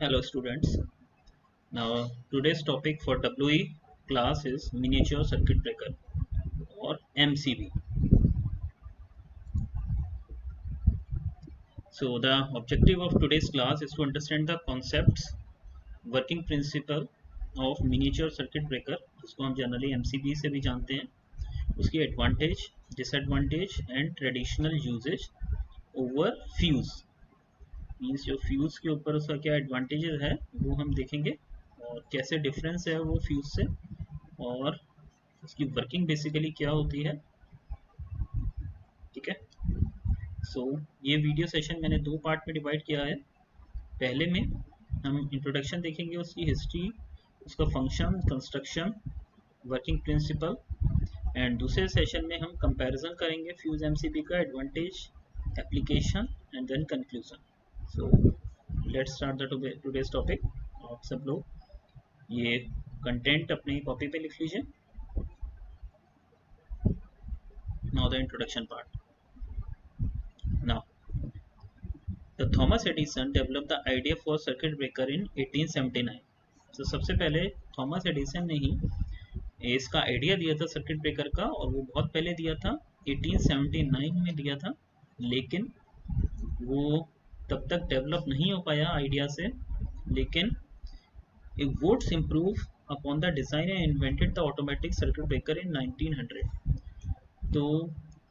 Hello students. Now today's topic for WE class is miniature circuit breaker or MCB. So the objective of today's class is to understand the concepts, working principle of miniature circuit breaker, जिसको हम generally MCB से भी जानते हैं, उसकी advantage, disadvantage and traditional usages over fuse. Means जो fuse के ऊपर उसका क्या एडवांटेजेस है वो हम देखेंगे और कैसे डिफरेंस है वो फ्यूज से, और उसकी वर्किंग बेसिकली क्या होती है। ठीक है। सो ये वीडियो सेशन मैंने दो पार्ट में डिवाइड किया है। पहले में हम इंट्रोडक्शन देखेंगे, उसकी हिस्ट्री, उसका function, construction, working principle, and दूसरे सेशन में हम कंपैरिजन करेंगे फ्यूज एमसीबी का, advantage, application and then conclusion. So let's start the today's topic. आप सब लोग ये कंटेंट अपनी कॉपी पे लिख लीजिए। Now the introduction part. Now, the Thomas Edison developed the idea for circuit breaker in 1879. तो सबसे पहले थॉमस एडिसन ने ही इसका आइडिया दिया था सर्किट ब्रेकर का, और वो बहुत पहले दिया था, 1879 में दिया था, लेकिन वो तब तक डेवलप नहीं हो पाया आइडिया से। लेकिन Woods improve upon the design and invented the automatic circuit breaker in 1900। तो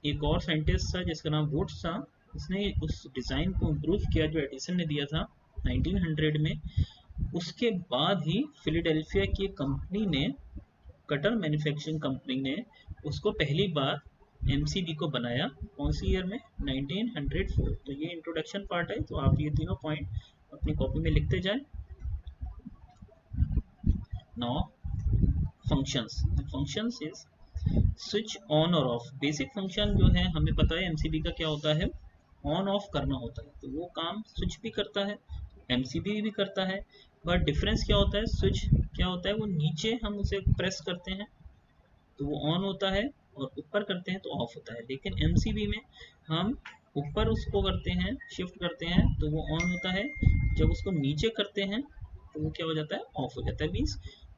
एक और साइंटिस्ट था जिसका नाम वुड्स था, उसने उस डिज़ाइन को इम्प्रूव किया जो एडिसन ने दिया था 1900 में। उसके बाद ही फिलाडेल्फिया की कंपनी ने, कटर मैन्युफैक्चरिंग कंपनी ने, उसको पहली बार एमसीबी को बनाया। कौन सी ईयर में? 1904। तो ये इंट्रोडक्शन पार्ट है, तो आप ये तीनों पॉइंट अपनी कॉपी में लिखते जाएं। Now functions. Functions is switch on और ऑफ। बेसिक फंक्शन जो है हमें पता है एमसीबी का क्या होता है, ऑन ऑफ करना होता है। तो वो काम स्विच भी करता है, एमसीबी भी करता है, बट डिफरेंस क्या होता है, स्विच क्या होता है, वो नीचे हम उसे प्रेस करते हैं तो वो ऑन होता है, और ऊपर करते हैं तो ऑफ होता है। लेकिन एमसीबी में हम ऊपर उसको करते हैं, शिफ्ट करते हैं तो वो ऑन होता है, जब उसको नीचे करते हैं तो वो क्या हो जाता है, ऑफ हो जाता है। मीन्स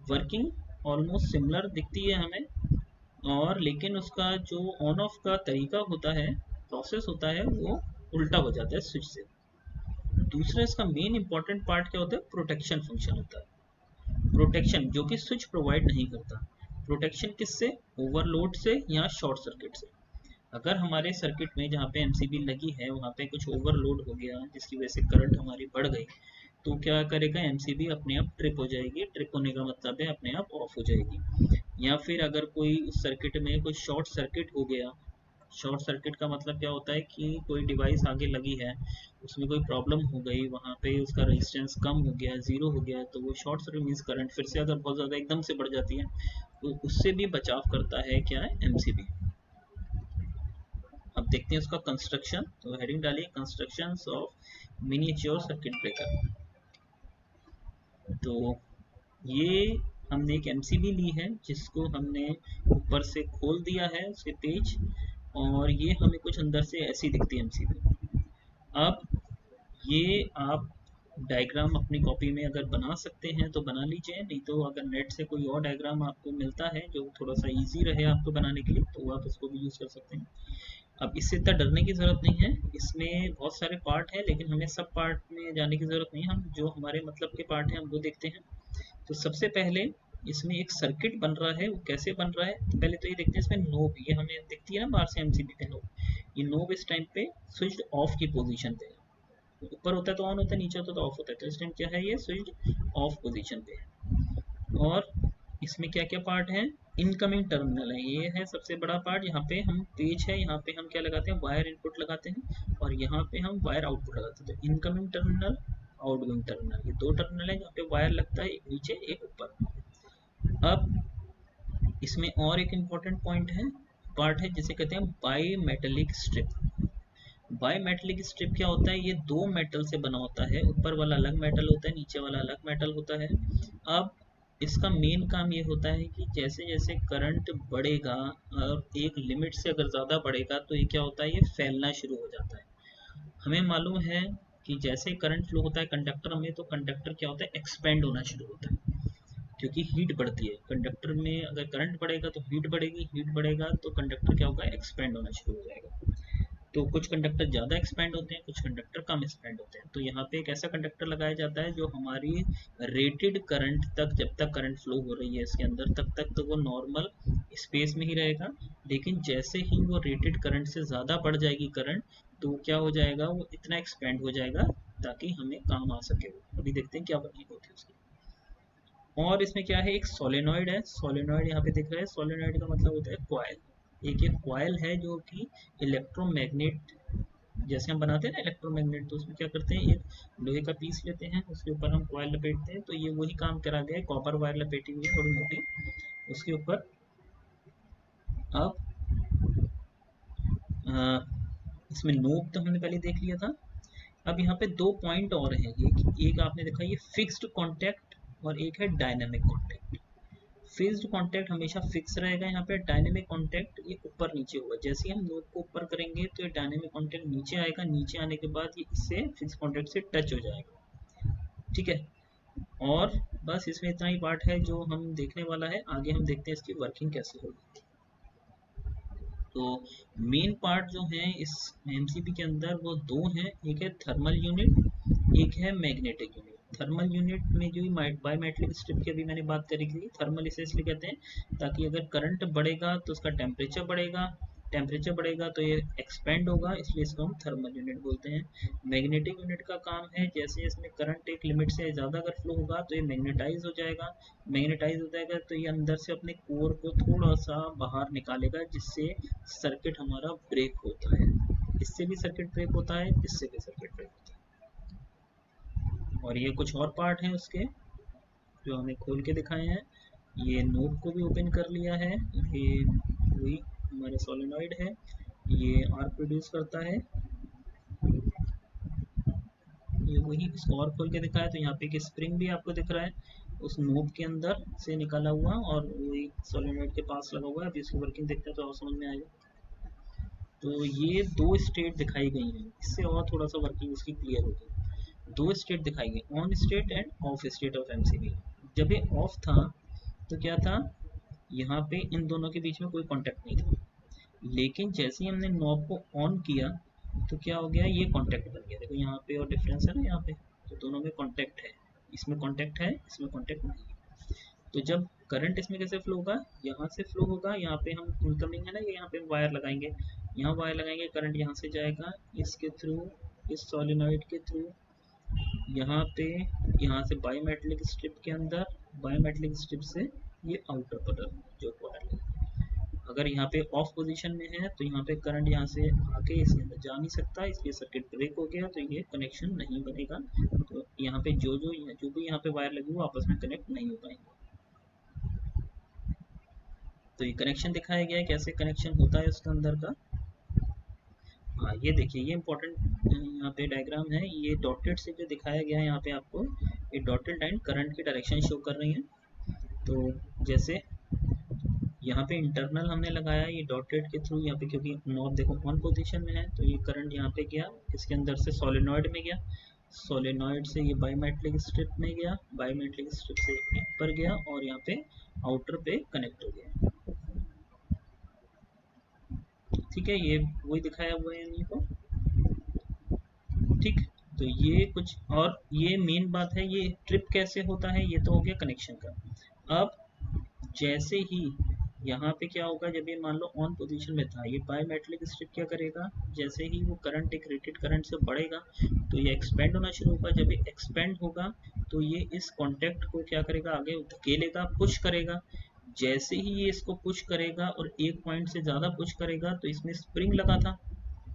वर्किंग ऑलमोस्ट सिमिलर दिखती है हमें, और लेकिन उसका जो ऑन ऑफ का तरीका होता है, प्रोसेस होता है, वो उल्टा हो जाता है स्विच से। दूसरा इसका मेन इंपॉर्टेंट पार्ट क्या होता है, प्रोटेक्शन फंक्शन होता है। प्रोटेक्शन जो कि स्विच प्रोवाइड नहीं करता। प्रोटेक्शन किससे? ओवरलोड से या शॉर्ट सर्किट से। अगर हमारे सर्किट में जहाँ पे एमसीबी लगी है वहाँ पे कुछ ओवरलोड हो गया जिसकी वजह से करंट हमारी बढ़ गई, तो क्या करेगा, एमसीबी अपने आप ट्रिप हो जाएगी। ट्रिप होने का मतलब है अपने आप ऑफ हो जाएगी। या फिर अगर कोई उस सर्किट में कोई शॉर्ट सर्किट हो गया, शॉर्ट सर्किट का मतलब क्या होता है कि कोई डिवाइस आगे लगी है, उसमें कोई प्रॉब्लम हो गई, वहाँ पे उसका रेजिस्टेंस कम हो गया, ज़ीरो हो गया, तो वो शॉर्ट सर्किट मीन्स करंट फिर से अगर बहुत ज़्यादा एकदम से बढ़ जाती है तो उससे भी बचाव करता है क्या है, एमसीबी। अब देखते हैं उसका कंस्ट्रक्शन। तो हेडिंग डालिए, construction of miniature circuit breaker. तो ये हमने एक एमसीबी ली है जिसको हमने ऊपर से खोल दिया है उसके पेज, और ये हमें कुछ अंदर से ऐसी दिखती है एमसीबी। अब ये आप डायग्राम अपनी कॉपी में अगर बना सकते हैं तो बना लीजिए, नहीं तो अगर नेट से कोई और डायग्राम आपको मिलता है जो थोड़ा सा इजी रहे आपको बनाने के लिए, तो आप उसको भी यूज़ कर सकते हैं। अब इससे इतना डरने की ज़रूरत नहीं है, इसमें बहुत सारे पार्ट हैं, लेकिन हमें सब पार्ट में जाने की ज़रूरत नहीं है। हम जो हमारे मतलब के पार्ट हैं हम वो देखते हैं। तो सबसे पहले इसमें एक सर्किट बन रहा है, वो कैसे बन रहा है, तो पहले तो ये देखते हैं इसमें नोब, ये हमें दिखती है ना बाहर से एमसीबी पे नोब। ये नोब इस टाइम पे स्विच ऑफ की पोजीशन पे है, ऊपर होता है तो ऑन होता है, नीचे होता है तो ऑफ होता है। तो इस टाइम क्या है, ये स्विच ऑफ पोजीशन पे है। और इसमें क्या क्या पार्ट है, इनकमिंग टर्मिनल है, ये है सबसे बड़ा पार्ट। यहाँ पे हम पेज है, यहाँ पे हम क्या लगाते हैं, वायर इनपुट लगाते हैं, और यहाँ पे हम वायर आउटपुट लगाते हैं। तो इनकमिंग टर्मिनल, आउटगोइंग टर्मिनल, ये दो टर्मिनल है जहाँ पे वायर लगता है, एक नीचे एक ऊपर। अब इसमें और एक इम्पॉर्टेंट पॉइंट है, पार्ट है जिसे कहते हैं by metallic strip. By metallic strip क्या होता है, ये दो मेटल से बना होता है, ऊपर वाला अलग मेटल होता है, नीचे वाला अलग मेटल होता है। अब इसका मेन काम ये होता है कि जैसे जैसे करंट बढ़ेगा और एक लिमिट से अगर ज़्यादा बढ़ेगा तो ये क्या होता है, ये फैलना शुरू हो जाता है। हमें मालूम है कि जैसे करंट फ्लो होता है कंडक्टर में, तो कंडक्टर क्या होता है, एक्सपेंड होना शुरू होता है, क्योंकि हीट बढ़ती है कंडक्टर में। अगर करंट बढ़ेगा तो हीट बढ़ेगी, हीट बढ़ेगा तो कंडक्टर क्या होगा, एक्सपेंड होना शुरू हो जाएगा। तो कुछ कंडक्टर ज़्यादा एक्सपेंड होते हैं, कुछ कंडक्टर कम एक्सपेंड होते हैं। तो यहाँ पे एक ऐसा कंडक्टर लगाया जाता है जो हमारी रेटेड करंट तक, जब तक करंट फ्लो हो रही है इसके अंदर, तब तक तो वो नॉर्मल स्पेस में ही रहेगा। लेकिन जैसे ही वो रेटेड करंट से ज़्यादा बढ़ जाएगी करंट, तो क्या हो जाएगा, वो इतना एक्सपेंड हो जाएगा ताकि हमें काम आ सके। वो अभी देखते हैं क्या वर्किंग होती है उसकी। और इसमें क्या है, एक सोलेनॉइड है, सोलेनॉइड यहाँ पे दिख रहा है। सोलेनॉइड का मतलब होता है कॉइल। एक कॉइल है जो कि इलेक्ट्रोमैग्नेट, जैसे हम बनाते हैं ना इलेक्ट्रोमैग्नेट, तो उसमें क्या करते हैं, एक लोहे का पीस लेते हैं, उसके ऊपर हम कॉइल लपेटते हैं। तो ये वही काम करा गया है, कॉपर वायर लपेटी हुई है थोड़ी मोटी, उसके ऊपर अब इसमें नोब तो हमने पहले देख लिया था। अब यहाँ पे दो पॉइंट और हैं, एक आपने देखा ये फिक्स्ड कॉन्टैक्ट और एक है डायनामिक कॉन्टैक्ट। फिक्स्ड कॉन्टैक्ट हमेशा फिक्स रहेगा, यहाँ पे डायनेमिक कॉन्टैक्ट ये ऊपर नीचे होगा। जैसे ही हम नोब को ऊपर करेंगे तो ये डायनेमिक कॉन्टैक्ट नीचे आएगा, नीचे आने के बाद ये इससे फिक्स कॉन्टैक्ट से टच हो जाएगा। ठीक है, और बस इसमें इतना ही पार्ट है जो हम देखने वाला है। आगे हम देखते हैं इसकी वर्किंग कैसे होगी। तो मेन पार्ट जो है इस एमसीबी के अंदर वो दो हैं, एक है थर्मल यूनिट, एक है मैग्नेटिक यूनिट। थर्मल यूनिट में जो बायोमेट्रिक स्ट्रिप की अभी मैंने बात करी थी, थर्मल इसे इसलिए कहते हैं ताकि अगर करंट बढ़ेगा तो उसका टेम्परेचर बढ़ेगा, टेम्परेचर बढ़ेगा तो ये एक्सपेंड होगा, इसलिए इसको हम थर्मल यूनिट बोलते हैं। मैग्नेटिक यूनिट का काम है, जैसे इसमें करंट एक लिमिट से ज़्यादा अगर फ्लो होगा तो ये मैग्नेटाइज हो जाएगा। मैग्नेटाइज हो जाएगा तो ये अंदर से अपने कोर को थोड़ा सा बाहर निकालेगा, जिससे सर्किट हमारा ब्रेक होता है। इससे भी सर्किट ब्रेक होता है, इससे भी सर्किट ब्रेक होता है। और ये कुछ और पार्ट हैं उसके जो हमें खोल के दिखाए हैं। ये नोब को भी ओपन कर लिया है, ये वही हमारा सोलेनॉइड है, ये आर्क प्रोड्यूस करता है, ये वही। इसको और खोल के दिखाया तो यहाँ पे एक स्प्रिंग भी आपको दिख रहा है उस नोब के अंदर से निकाला हुआ, और वही सोलेनॉइड के पास लगा हुआ है। अभी इसकी वर्किंग देखते हैं तो और समझ में आएगा। तो ये दो स्टेट दिखाई गई हैं, इससे और थोड़ा सा वर्किंग इसकी क्लियर होगी। दो स्टेट दिखाई गई, on state end of state of MCB. जब ये ऑफ था तो क्या था, यहाँ पे इन दोनों के बीच में कोई कांटेक्ट नहीं था। लेकिन जैसे ही हमने नॉब को ऑन किया तो क्या हो गया, ये कांटेक्ट बन गया। देखो यहाँ पे और डिफरेंस है ना, यहाँ पे तो दोनों में कांटेक्ट है, इसमें कांटेक्ट है, इसमें कांटेक्ट नहीं है। तो जब करंट इसमें कैसे फ्लो होगा, यहाँ से फ्लो होगा, यहाँ पे हम इनकमिंग है ना, ये यहाँ पे वायर लगाएंगे, यहाँ वायर लगाएंगे, करंट यहाँ से जाएगा इसके थ्रू, इस सोलेनॉइड के थ्रू, यहाँ पे, यहाँ से बायोमेट्रिक स्ट्रिप के अंदर, बायोमेट्रिक स्ट्रिप से ये आउटर पर जो वायर लगा। अगर यहाँ पे ऑफ पोजीशन में है तो यहाँ पे करंट यहाँ से आके इसके अंदर जा नहीं सकता, इसलिए सर्किट ब्रेक हो गया, तो ये कनेक्शन नहीं बनेगा। तो यहाँ पे जो भी यहाँ पे वायर लगी वो आपस में कनेक्ट नहीं हो पाएंगे। तो ये कनेक्शन दिखाया गया है, कैसे कनेक्शन होता है उसके अंदर का। हाँ ये देखिए, ये इंपॉर्टेंट यहाँ पे डायग्राम है, ये डॉटेड से जो दिखाया गया है यहाँ पे आपको, ये डॉटेड लाइन करंट की डायरेक्शन शो कर रही है। तो जैसे यहाँ पे इंटरनल हमने लगाया ये डॉटेड के थ्रू, यहाँ पे क्योंकि नॉब देखो ऑन पोजीशन में है, तो ये करंट यहाँ पे गया, इसके अंदर से सोलेनॉइड में गया, सोलेनॉइड से ये बायोमेट्रिक स्ट्रिप में गया, बायोमेट्रिक स्ट्रिप से ऊपर गया, और यहाँ पे आउटर पे कनेक्ट हो गया। ठीक है, ये वही दिखाया हुआ है इन्हीं को। ठीक, तो ये कुछ और, ये मेन बात है, ये ट्रिप कैसे होता है, ये तो हो गया कनेक्शन का। अब जैसे ही यहाँ पे क्या होगा, जब ये मान लो ऑन पोजीशन में था, ये बायोमेट्रिक स्ट्रिप क्या करेगा, जैसे ही वो करंट एक रेटेड करंट से बढ़ेगा तो ये एक्सपेंड होना शुरू होगा। जब ये एक्सपेंड होगा तो ये इस कॉन्टैक्ट को क्या करेगा, आगे धकेलेगा, पुश करेगा। जैसे ही ये इसको पुश करेगा और एक पॉइंट से ज़्यादा पुश करेगा, तो इसमें स्प्रिंग लगा था,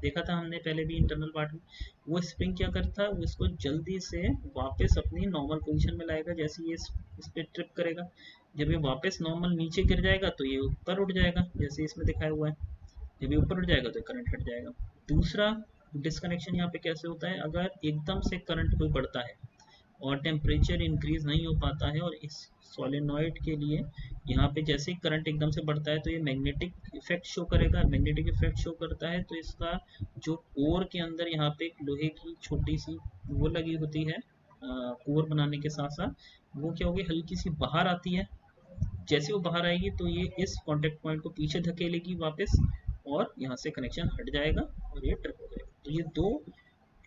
देखा था हमने पहले भी इंटरनल पार्ट में, वो स्प्रिंग क्या करता है, वो इसको जल्दी से वापस अपनी नॉर्मल पोजीशन में लाएगा। जैसे ये इस पे ट्रिप करेगा, जब ये वापस नॉर्मल नीचे गिर जाएगा तो ये ऊपर उठ जाएगा, जैसे इसमें दिखाया हुआ है। जब ये ऊपर उठ जाएगा तो करंट हट जाएगा। दूसरा डिस्कनेक्शन यहाँ पे कैसे होता है, अगर एकदम से करंट कोई बढ़ता है, और टेम्परेचर इंक्रीज नहीं हो पाता है। और इस सोलेनॉइड के लिए यहाँ पे जैसे ही करंट एकदम से बढ़ता है तो ये मैग्नेटिक इफेक्ट शो करेगा। मैग्नेटिक इफेक्ट शो करता है तो इसका जो कोर के अंदर यहाँ पे एक लोहे की छोटी सी वो लगी होती है, कोर बनाने के साथ साथ वो क्या होगी, हल्की सी बाहर आती है। जैसे वो बाहर आएगी तो ये इस कांटेक्ट पॉइंट को पीछे धकेलेगी वापस, और यहाँ से कनेक्शन हट जाएगा और ये ट्रिप हो जाएगा। तो ये दो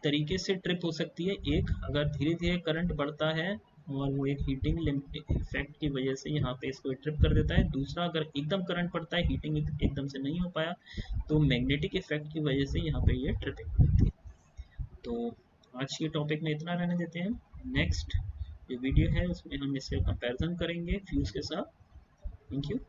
तरीके से ट्रिप हो सकती है। एक, अगर धीरे धीरे करंट बढ़ता है और वो एक हीटिंग इफेक्ट की वजह से यहाँ पे इसको ट्रिप कर देता है। दूसरा, अगर एकदम करंट पड़ता है, हीटिंग एकदम से नहीं हो पाया, तो मैग्नेटिक इफेक्ट की वजह से यहाँ पे ये ट्रिपिंग होती है। तो आज के टॉपिक में इतना रहने देते हैं। नेक्स्ट जो वीडियो है उसमें हम इससे कंपैरिजन करेंगे फ्यूज के साथ। Thank you.